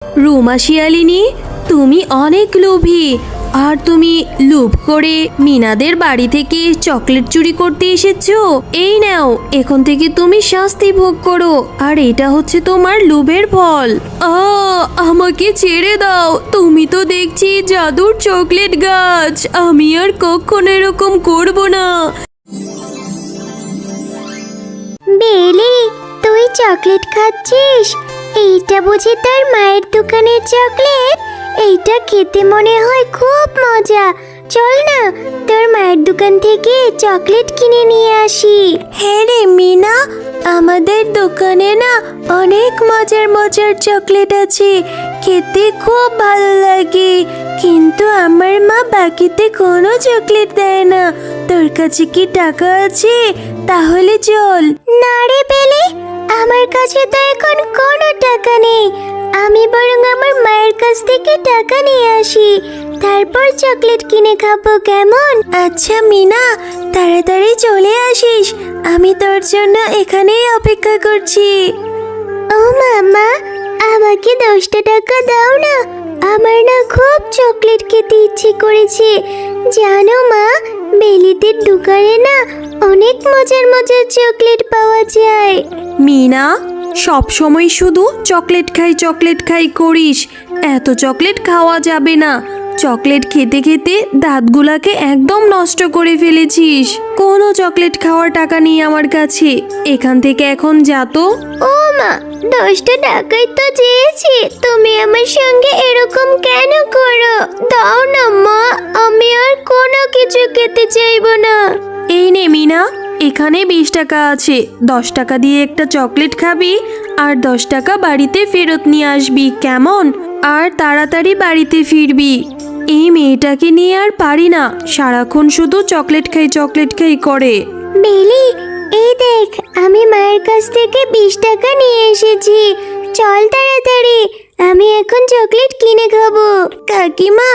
রুমা শিয়ালিনী, তুমি অনেক লোভী। আর তুমি লোভ করে মিনাদের বাড়ি থেকে চকলেট চুরি করতে এসেছো। এই নাও, এখন থেকে তুমি শাস্তি ভোগ করো। আর এটা হচ্ছে তোমার লোভের ফল। আমাকে ছেড়ে দাও। তুমি তো দেখছি জাদুর চকলেট গাছ। আমি আর কখনো এরকম করব না। বেলি, তুই চকলেট খাচ্ছিস? এইটা বুঝি তোর মায়ের দোকানের চকলেট? এইটা খেতে মনে হয় খুব মজা। চল না, তোর মায়ের দোকান থেকে চকলেট কিনে নিয়ে আসি। হ্যাঁ রে মিনা, আমাদের দোকানে না অনেক মজার মজার চকলেট আছে, খেতে খুব ভালো লাগে। কিন্তু আমার মা বাকিতে কোনো চকলেট দেয় না। তোর কাছে কি টাকা আছে? তাহলে চল। না রে বেলি, আমার কাছে তো এখন কোনো টাকা নেই। আমি বরং আমার মায়ের কাছ থেকে টাকা নিয়ে আসি, তারপর চকলেট কিনে খাবো, কেমন? আচ্ছা মিনা, তাড়াতাড়ি চলে আসিস। আমি তোর জন্য এখানেই অপেক্ষা করছি। ও মামা, আমাকে 10টা টাকা দাও না। আমার না খুব চকলেট খেতে ইচ্ছে করেছে। জানো মা, বেলিদের দোকানে না অনেক মজার মজার চকলেট পাওয়া যায়। মিনা, সব সময় শুধু চকলেট খাই করিস। এত চকলেট খাওয়া যাবে না। চকলেট খেতে খেতে দাঁতগুলাকে একদম নষ্ট করে ফেলেছিস। কোনো চকলেট খাওয়ার টাকা নেই আমার কাছে। এখান থেকে এখন যা তো। ও মা, 10টা টাকাই তো চেয়েছি, তুমি আমার সঙ্গে এরকম কেন করো? দাও না মা, আমি আর কোনো কিছু খেতে চাইবো না। এই নে মিনা, এখানে 20 টাকা আছে। 10 টাকা দিয়ে একটা চকলেট খাবি আর 10 টাকা বাড়িতে ফেরত নিয়ে আসবি, কেমন? আর তাড়াতাড়ি বাড়িতে ফিরবি। এই মেয়েটাকে নিয়ে আর পারি না, সারাক্ষণ শুধু চকলেট খাই করে। বেলি, এই দেখ, আমি মায়ের কাছ থেকে 20 টাকা নিয়ে এসেছি। চল তাড়াতাড়ি, আমি এখন চকলেট কিনে খাবো। কাকিমা,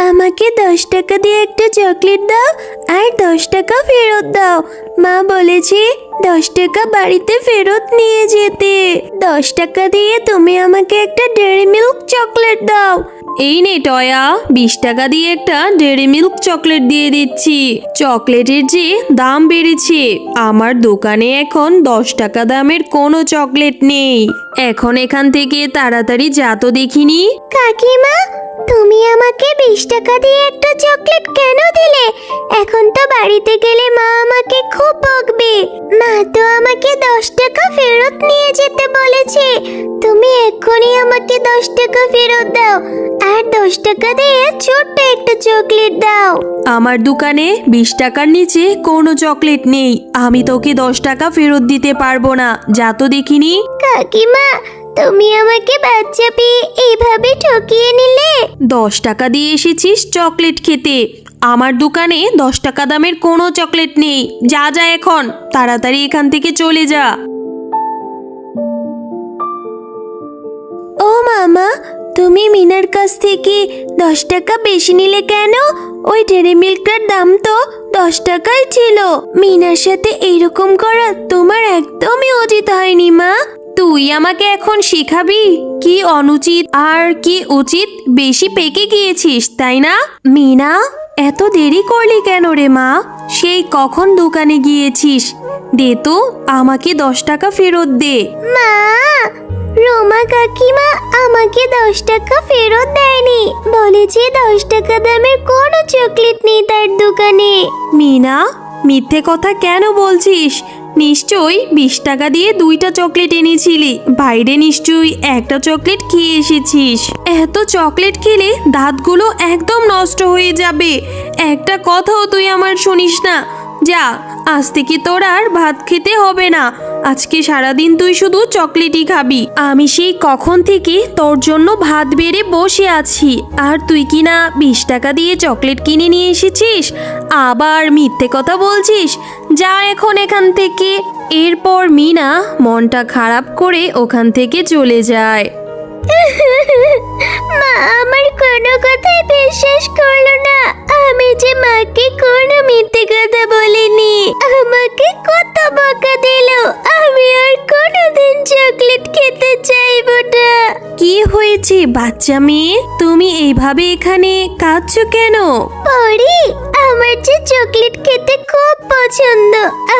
আমাকে 10 টাকা দিয়ে একটা চকলেট দাও আর 10 টাকা ফেরত দাও। মা বলেছে 10 টাকা বাড়িতে ফেরত নিয়ে যেতে। 10 টাকা দিয়ে তুমি আমাকে একটা ডেয়ারি মিল্ক চকলেট দাও। এই নে টয়া, 20 টাকা দিয়ে একটা ডেয়ারি মিল্ক চকলেট দিয়ে দিচ্ছি। চকলেটের যে দাম বেড়েছে, আমার দোকানে এখন 10 টাকা দামের কোনো চকলেট নেই। এখন এখান থেকে তাড়াতাড়ি যা তো দেখিনি। কাকিমা, তুমি আমাকে 20 টাকা দিয়ে একটা চকলেট কেন দিলে? এখন তো বাড়িতে গেলে মা আমাকে খুব বকবে। মা তো আমাকে 10 টাকা ফেরত নিয়ে যেতে বলেছে। তুমি এক্ষুনি আমাকে 10 টাকা ফেরত দাও আর 10 টাকা দিয়ে ছোট্ট একটা চকলেট দাও। আমার দোকানে 20 টাকার নিচে কোনো চকলেট নেই। আমি তোকে 10 টাকা ফেরত দিতে পারবো না, যা তো দেখিনি। কাকিমা, তুমি আমাকে বাচ্চা পেয়ে এইভাবে ঠকিয়ে নিলে। 10 টাকা দিয়ে এসেছিস চকলেট খেতে। আমার দোকানে 10 টাকা দামের কোনো চকলেট নেই। যা যা এখন, তাড়াতাড়ি এখান থেকে চলে যা। ও মামা, তুমি মিনার কাছ থেকে 10 টাকা বেশি নিলে কেন? ওই ডেয়ারি মিল্কটার দাম তো 10 টাকাই ছিল। মিনার সাথে এইরকম করা তোমার একদমই উচিত হয়নি মা। তুই আমাকে এখন শেখাবি কি অনুচিত আর কি উচিত? বেশি পেকে গিয়েছিস, তাই না? মিনা, এত দেরি করলি কেন রে মা? সেই কখন দোকানে গিয়েছিস? দে তো, আমাকে 10 টাকা ফেরত দে। মা, রোমা কাকিমা আমাকে 10 টাকা ফেরত দেয়নি। বলেছে 10 টাকা দামের কোনো চকলেট নেই তার দোকানে। মিনা, মিথ্যে কথা কেন বলছিস? নিশ্চয়ই 20 টাকা দিয়ে 2টা চকলেট এনেছিলি। বাইরে নিশ্চয়ই একটা চকলেট খেয়ে এসেছিস। এত চকলেট খেলে দাঁতগুলো একদম নষ্ট হয়ে যাবে। একটা কথাও তুই আমার শুনিস না। যা, আজ থেকে তোর আর ভাত খেতে হবে না। আজকে সারাদিন তুই শুধু চকলেটই খাবি। আমি সেই কখন থেকে তোর জন্য ভাত বেড়ে বসে আছি, আর তুই কি না 20 টাকা দিয়ে চকলেট কিনে নিয়ে এসেছিস? আবার মিথ্যে কথা বলছিস। যা এখন এখান থেকে। এরপর মিনা মনটা খারাপ করে ওখান থেকে চলে যায়। মা আমার কোনো কথাই বিশ্বাস করলো না। আমি যে মাকে কোনো মিথ্যে কথা বলিনি। আমাকে কত বকা দিল, আমি আর কোনোদিন চকলেট খেতে চাইবো না। কি হয়েছে বাচ্চা মেয়ে, তুমি এইভাবে এখানে কাঁদছো কেন? পরি, আমার যে চকলেট খেতে খুব পছন্দ।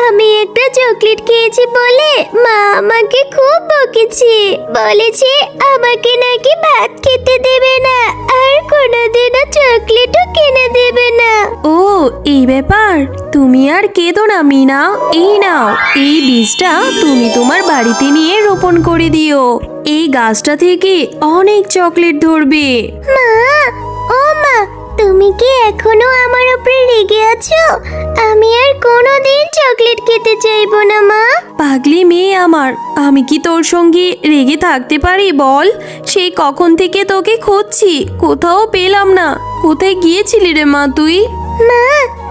আমি একটা চকলেট খেয়েছি বলে মা আমাকে খুব বকেছে। বলেছে আমাকে নাকি ভাত খেতে দেবে না, আর কোনোদিনও চকলেটও কিনে দেবে না। ও এই ব্যাপার, তুমি আর কেঁদো না মিনা। এই নাও, এই বীজটা তুমি তোমার বাড়িতে নিয়ে রোপণ করে দিও। এই গাছটা থেকে অনেক চকলেট ধরবে। মা, ও মা, তুমি কি এখনো আমার উপরে রেগে আছো? আমি আর কোনোদিন চকলেট খেতে চাইবো না মা। পাগলি মেয়ে আমার, আমি কি তোর সঙ্গে রেগে থাকতে পারি বল? সেই কখন থেকে তোকে খুঁজছি, কোথাও পেলাম না। কোথায় গিয়েছিলি রে মা তুই? মা,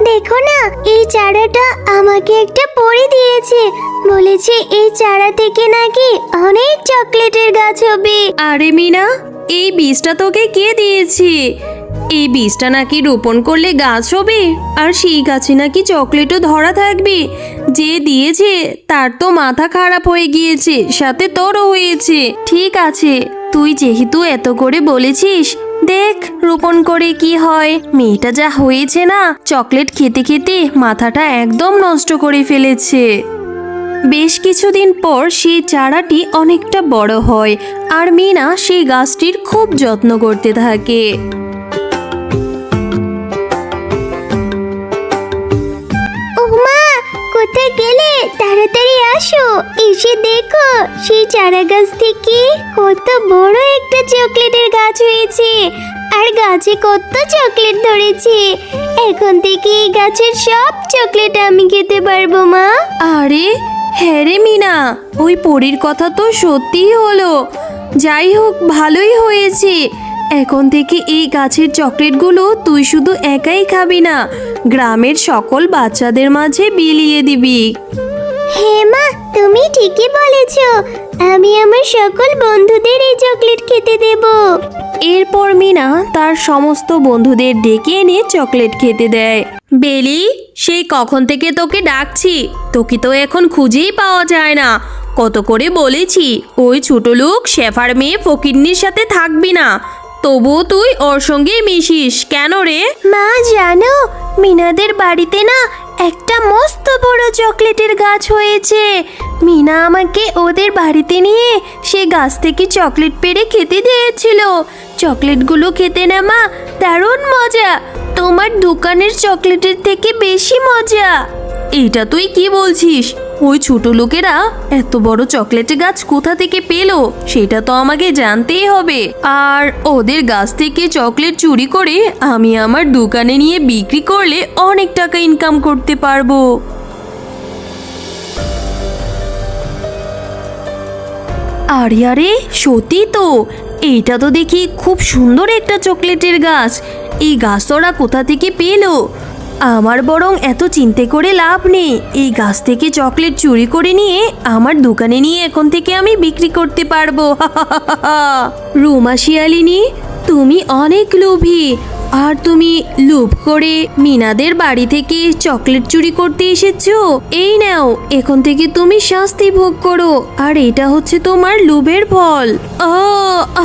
দেখো না, এই চারাটা আমাকে একটা পরী দিয়েছে। বলেছে এই চারা থেকে নাকি অনেক চকলেটের গাছ হবে। আরে মিনা, এই বীজটা তোকে কে দিয়েছে? এই বীজটা নাকি রোপণ করলে গাছ হবে, আর সেই গাছে নাকি চকলেটও ধরা থাকবে। যে দিয়েছে তার তো মাথা খারাপ হয়ে গিয়েছে, সাথে তোরও হয়েছে। ঠিক আছে, তুই যেহেতু এত করে বলেছিস, দেখ রোপণ করে কি হয়। মেয়েটা যা হয়েছে না, চকলেট খেতে খেতে মাথাটা একদম নষ্ট করে ফেলেছে। বেশ কিছুদিন পর সেই চারাটি অনেকটা বড় হয়, আর মিনা সেই গাছটির খুব যত্ন করতে থাকে। ও মা, কোথায় গেলে? তাড়াতাড়ি আসো, এসে দেখো সেই চারা গাছ থেকে কত বড় একটা চকলেটের গাছ হয়েছে, আর গাছে কত চকলেট ধরেছে। এখন থেকে এই গাছের সব চকলেট আমি খেতে পারবো মা। আরে হ্যাঁ রে মিনা, ওই পরীর কথা তো সত্যিই হলো। যাই হোক, ভালোই হয়েছে। এখন থেকে এই গাছের চকলেটগুলো তুই শুধু একাই খাবি না, গ্রামের সকল বাচ্চাদের মাঝে বিলিয়ে দিবি। হ্যাঁ মা, তুমি ঠিকই বলেছো। আমি আমার সকল বন্ধুদের এই চকলেট খেতে দেব। এরপর মিনা তার সমস্ত বন্ধুদের ডেকে এনে চকলেট খেতে দেয়। বেলি, সেই কখন থেকে তোকে ডাকছি, তোকে তো এখন খুঁজেই পাওয়া যায় না। কত করে বলেছি ওই ছোট লোক শেফার মেয়ে ফকিন্নির সাথে থাকবি না, তবুও তুই ওর সঙ্গেই মিশিস কেন রে? মা জানো, মিনাদের বাড়িতে না একটা মস্ত বড় চকলেটের গাছ হয়েছে। মিনা আমাকে ওদের বাড়িতে নিয়ে সে গাছ থেকে চকলেট পেড়ে খেতে দিয়েছিল। চকলেটগুলো খেতে না মা দারুণ মজা, তোমার দোকানের চকলেটের থেকে বেশি মজা। এইটা তুই কি বলছিস? ওই ছোট লোকেরা এত বড় চকলেটের গাছ কোথা থেকে পেলো সেটা তো আমাকে জানতেই হবে। আর ওদের গাছ থেকে চকলেট চুরি করে আমি আমার দোকানে নিয়ে বিক্রি করলে অনেক টাকা ইনকাম করতে পারবো। আরে আরে, সত্যি তো, এইটা তো দেখি খুব সুন্দর একটা চকলেটের গাছ। এই গাছ ওরা কোথা থেকে পেলো? আমার বরং এত চিন্তা করে লাভ নেই, এই গাছ থেকে চকলেট চুরি করে নিয়ে আমার দোকানে নিয়ে এখন থেকে আমি বিক্রি করতে পারবো। রুমা শিয়ালিনী, তুমি অনেক লোভী, আর তুমি লোভ করে মিনাদের বাড়ি থেকে চকলেট চুরি করতে এসেছো। এই নাও, এখন থেকে তুমি শাস্তি ভোগ করো, আর এটা হচ্ছে তোমার লোভের ফল।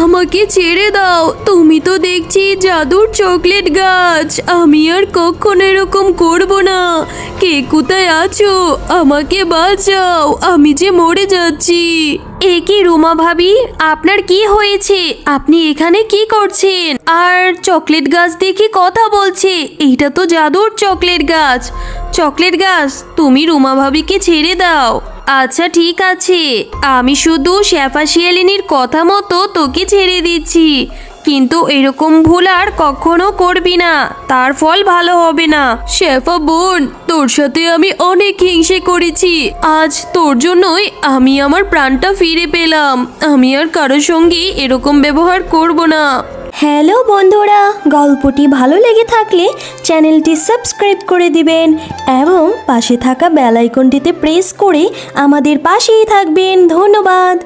আমাকে ছেড়ে দাও, তুমি তো দেখছি জাদুর চকলেট গাছ। আমি আর কখনো এরকম করব না। কে কোথায় আছো? আমাকে বাঁচাও, আমি যে মরে যাচ্ছি। এ কি রুমা ভাবি, আপনার কি হয়েছে? আপনি এখানে কি করছেন? আর চকলেট গাছ দেখে কথা বলছে, এইটা তো জাদুর চকলেট গাছ। চকলেট গাছ, তুমি রুমা ভাবিকে ছেড়ে দাও। আচ্ছা ঠিক আছে, আমি শুধু শেফা শিয়ালিনীর কথা মতো তোকে ছেড়ে দিচ্ছি, কিন্তু এরকম ভুল আর কখনো করবি না, তার ফল ভালো হবে না। শেফা বোন, তোর সাথে আমি অনেক হিংসে করেছি, আজ তোর জন্যই আমি আমার প্রাণটা ফিরে পেলাম। আমি আর কারোর সঙ্গে এরকম ব্যবহার করব না। হ্যালো বন্ধুরা, গল্পটি ভালো লেগে থাকলে চ্যানেলটি সাবস্ক্রাইব করে দিবেন এবং পাশে থাকা বেল আইকনটিতে প্রেস করে আমাদের পাশেই থাকবেন। ধন্যবাদ।